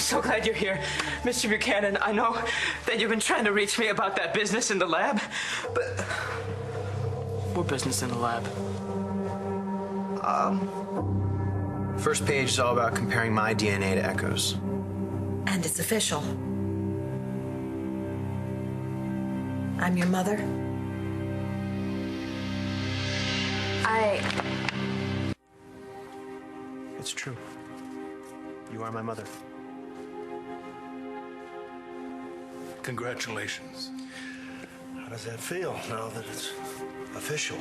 so glad you're here, Mr. Buchanan. I know that you've been trying to reach me about that business in the lab, but... What business in the lab? First page is all about comparing my DNA to Echo's. And it's official. I'm your mother. It's true. You are my mother. Congratulations. How does that feel now that it's official?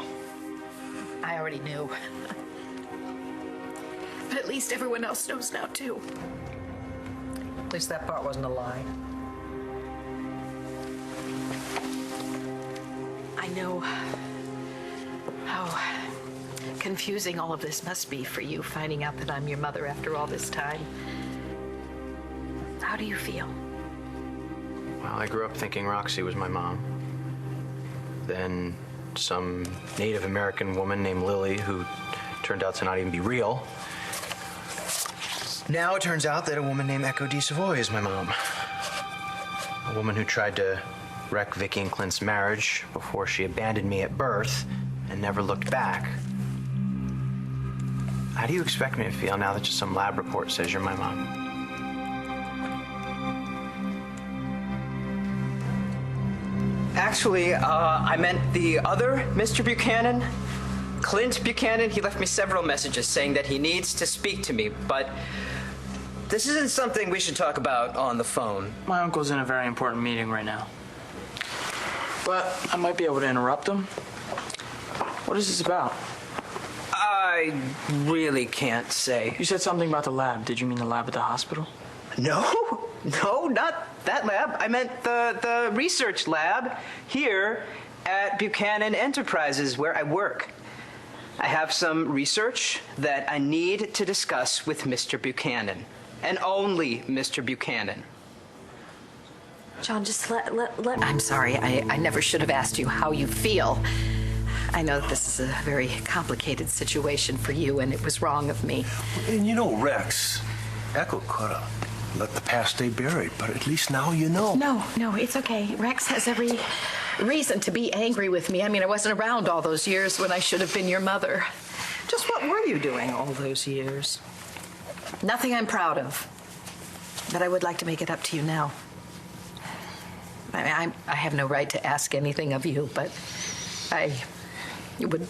I already knew. But at least everyone else knows now, too. At least that part wasn't a lie. I know how confusing all of this must be for you, finding out that I'm your mother after all this time. How do you feel? Well, I grew up thinking Roxy was my mom. Then some Native American woman named Lily, who turned out to not even be real. Now it turns out that a woman named Echo D. Savoy is my mom. A woman who tried to wreck Viki and Clint's marriage before she abandoned me at birth and never looked back. How do you expect me to feel now that just some lab report says you're my mom? Actually, I meant the other Mr. Buchanan, Clint Buchanan. He left me several messages saying that he needs to speak to me, but this isn't something we should talk about on the phone. My uncle's in a very important meeting right now. But I might be able to interrupt him. What is this about? I really can't say. You said something about the lab. Did you mean the lab at the hospital? No, not that lab. I meant the research lab here at Buchanan Enterprises where I work. I have some research that I need to discuss with Mr. Buchanan, and only Mr. Buchanan. John, just let. I'm sorry, I never should have asked you how you feel. I know that this is a very complicated situation for you, and it was wrong of me. And you know, Rex, Echo could have let the past stay buried, but at least now you know. No, it's okay. Rex has every reason to be angry with me. I mean, I wasn't around all those years when I should have been your mother. Just what were you doing all those years? Nothing I'm proud of. But I would like to make it up to you now. I mean, I have no right to ask anything of you, but I would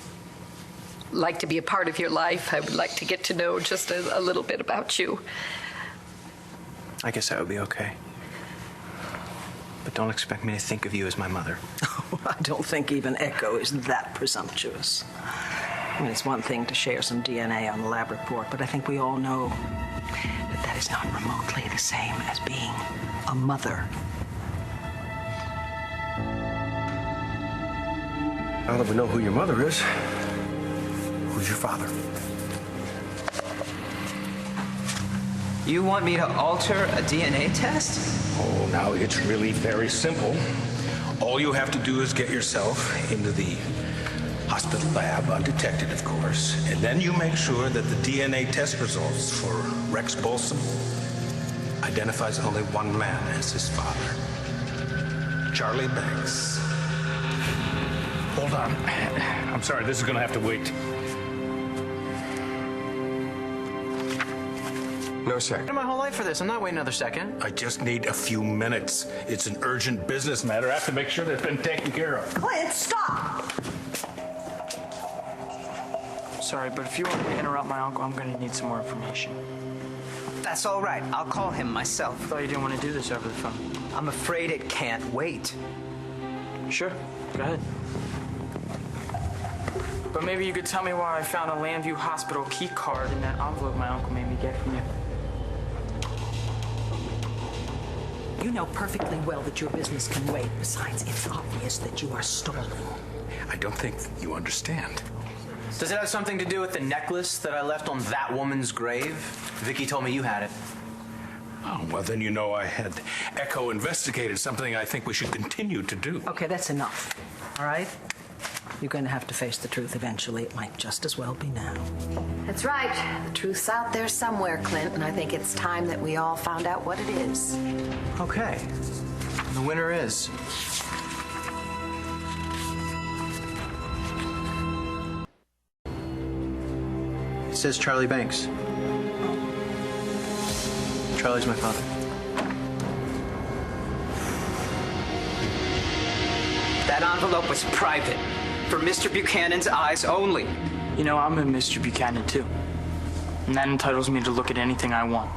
like to be a part of your life. I would like to get to know just a little bit about you. I guess that would be okay. But don't expect me to think of you as my mother. I don't think even Echo is that presumptuous. I mean, it's one thing to share some DNA on the lab report, but I think we all know that that is not remotely the same as being a mother. Now that we know who your mother is, who's your father? You want me to alter a DNA test? Oh, now it's really very simple. All you have to do is get yourself into the hospital lab, undetected, of course, and then you make sure that the DNA test results for Rex Bolson identifies only one man as his father, Charlie Banks. Hold on. I'm sorry, this is gonna have to wait. No sec. My whole life for this. I'm not waiting another second. I just need a few minutes. It's an urgent business matter. I have to make sure that it's been taken care of. Clint, stop! Sorry, but if you want me to interrupt my uncle, I'm gonna need some more information. That's all right. I'll call him myself. I thought you didn't want to do this over the phone. I'm afraid it can't wait. Sure, go ahead. But maybe you could tell me why I found a Landview Hospital key card in that envelope my uncle made me get from you. You know perfectly well that your business can wait. Besides, it's obvious that you are stalling. I don't think you understand. Does it have something to do with the necklace that I left on that woman's grave? Viki told me you had it. Oh, well, then you know I had Echo investigated, something I think we should continue to do. Okay, that's enough. All right? You're going to have to face the truth eventually. It might just as well be now. That's right. The truth's out there somewhere, Clint, and I think it's time that we all found out what it is. Okay. The winner is... It says Charlie Banks. Charlie's my father. That envelope was private, for Mr. Buchanan's eyes only. You know, I'm a Mr. Buchanan, too. And that entitles me to look at anything I want.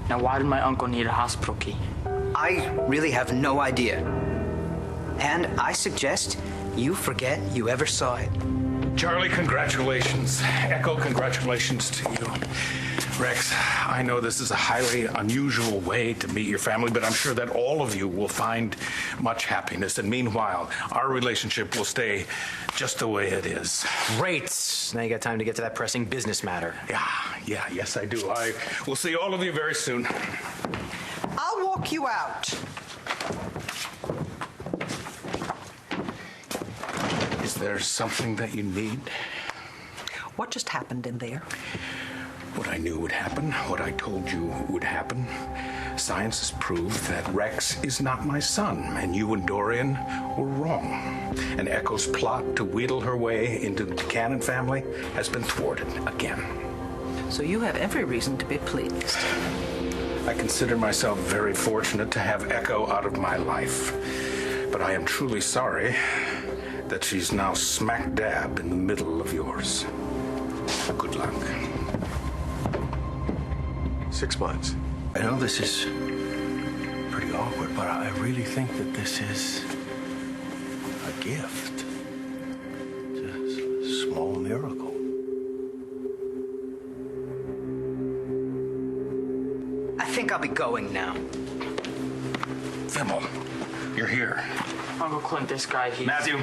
Now, why did my uncle need a hospital key? I really have no idea. And I suggest you forget you ever saw it. Charlie, congratulations. Echo, congratulations to you. Rex, I know this is a highly unusual way to meet your family, but I'm sure that all of you will find much happiness. And meanwhile, our relationship will stay just the way it is. Great. Now you got time to get to that pressing business matter. Yes, I do. I will see all of you very soon. I'll walk you out. Is there something that you need? What just happened in there? What I knew would happen, what I told you would happen. Science has proved that Rex is not my son, and you and Dorian were wrong. And Echo's plot to wheedle her way into the Buchanan family has been thwarted again. So you have every reason to be pleased. I consider myself very fortunate to have Echo out of my life. But I am truly sorry that she's now smack dab in the middle of yours. Good luck. 6 months. I know this is pretty awkward, but I really think that this is a gift. It's a small miracle. I think I'll be going now. Vimmel, you're here. Uncle Clint, this guy, he's... Matthew,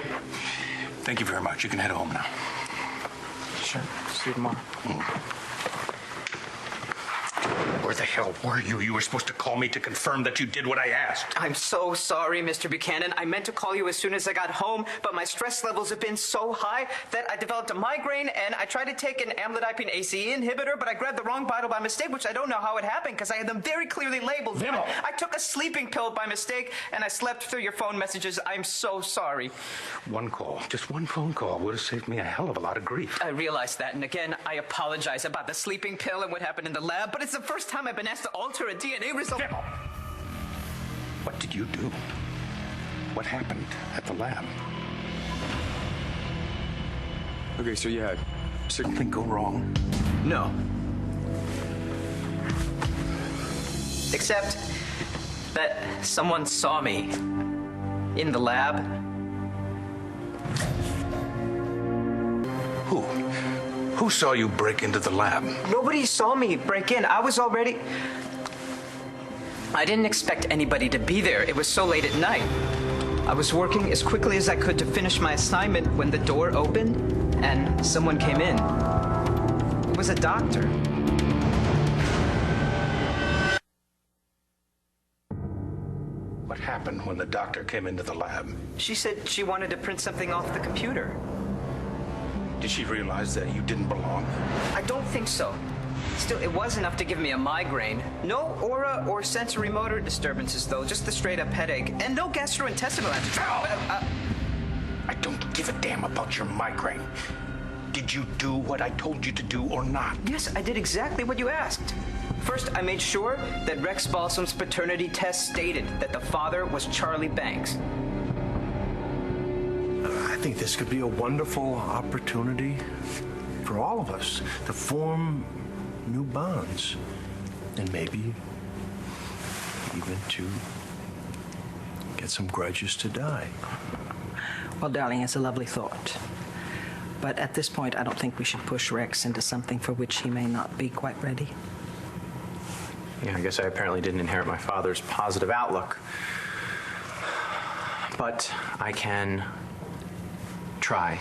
thank you very much. You can head home now. Sure. See you tomorrow. Where the hell were you? You were supposed to call me to confirm that you did what I asked. I'm so sorry, Mr. Buchanan. I meant to call you as soon as I got home, but my stress levels have been so high that I developed a migraine, and I tried to take an amlodipine ACE inhibitor, but I grabbed the wrong bottle by mistake, which I don't know how it happened because I had them very clearly labeled. Vimmel. I took a sleeping pill by mistake, and I slept through your phone messages. I'm so sorry. One call, just one phone call would have saved me a hell of a lot of grief. I realize that, and again, I apologize about the sleeping pill and what happened in the lab, but it's the first time I've been asked to alter a DNA result. Vimmel! What did you do? What happened at the lab? Okay, so yeah, Something go wrong? No. Except that someone saw me in the lab. Who? Who saw you break into the lab? Nobody saw me break in. I was already... I didn't expect anybody to be there. It was so late at night. I was working as quickly as I could to finish my assignment when the door opened and someone came in. It was a doctor. What happened when the doctor came into the lab? She said she wanted to print something off the computer. Did she realize that you didn't belong? I don't think so. Still, it was enough to give me a migraine. No aura or sensory motor disturbances, though. Just the straight-up headache. And no gastrointestinal agitations. I don't give a damn about your migraine. Did you do what I told you to do or not? Yes, I did exactly what you asked. First, I made sure that Rex Balsam's paternity test stated that the father was Charlie Banks. I think this could be a wonderful opportunity for all of us to form new bonds and maybe even to get some grudges to die. Well, darling, it's a lovely thought. But at this point, I don't think we should push Rex into something for which he may not be quite ready. Yeah, I guess I apparently didn't inherit my father's positive outlook. But I can try,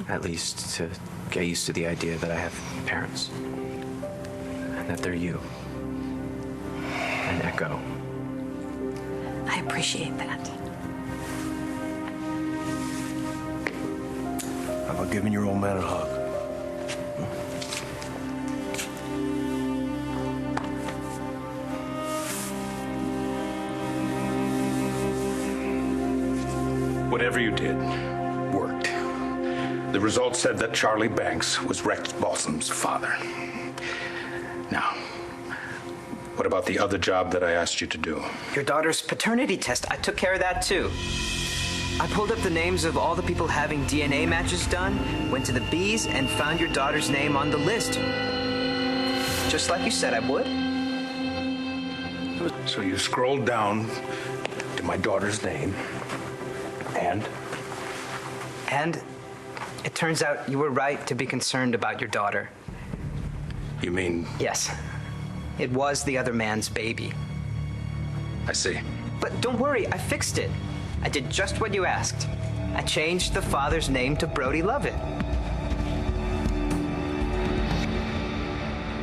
at least, to get used to the idea that I have parents. And that they're you. And Echo. I appreciate that. How about giving your old man a hug? Whatever you did worked. The results said that Charlie Banks was Rex Balsam's father. Now, what about the other job that I asked you to do? Your daughter's paternity test. I took care of that too. I pulled up the names of all the people having DNA matches done, went to the bees, and found your daughter's name on the list. Just like you said I would. So you scrolled down to my daughter's name, and? And it turns out you were right to be concerned about your daughter. You mean? Yes. It was the other man's baby. I see. But don't worry, I fixed it. I did just what you asked. I changed the father's name to Brody Lovett.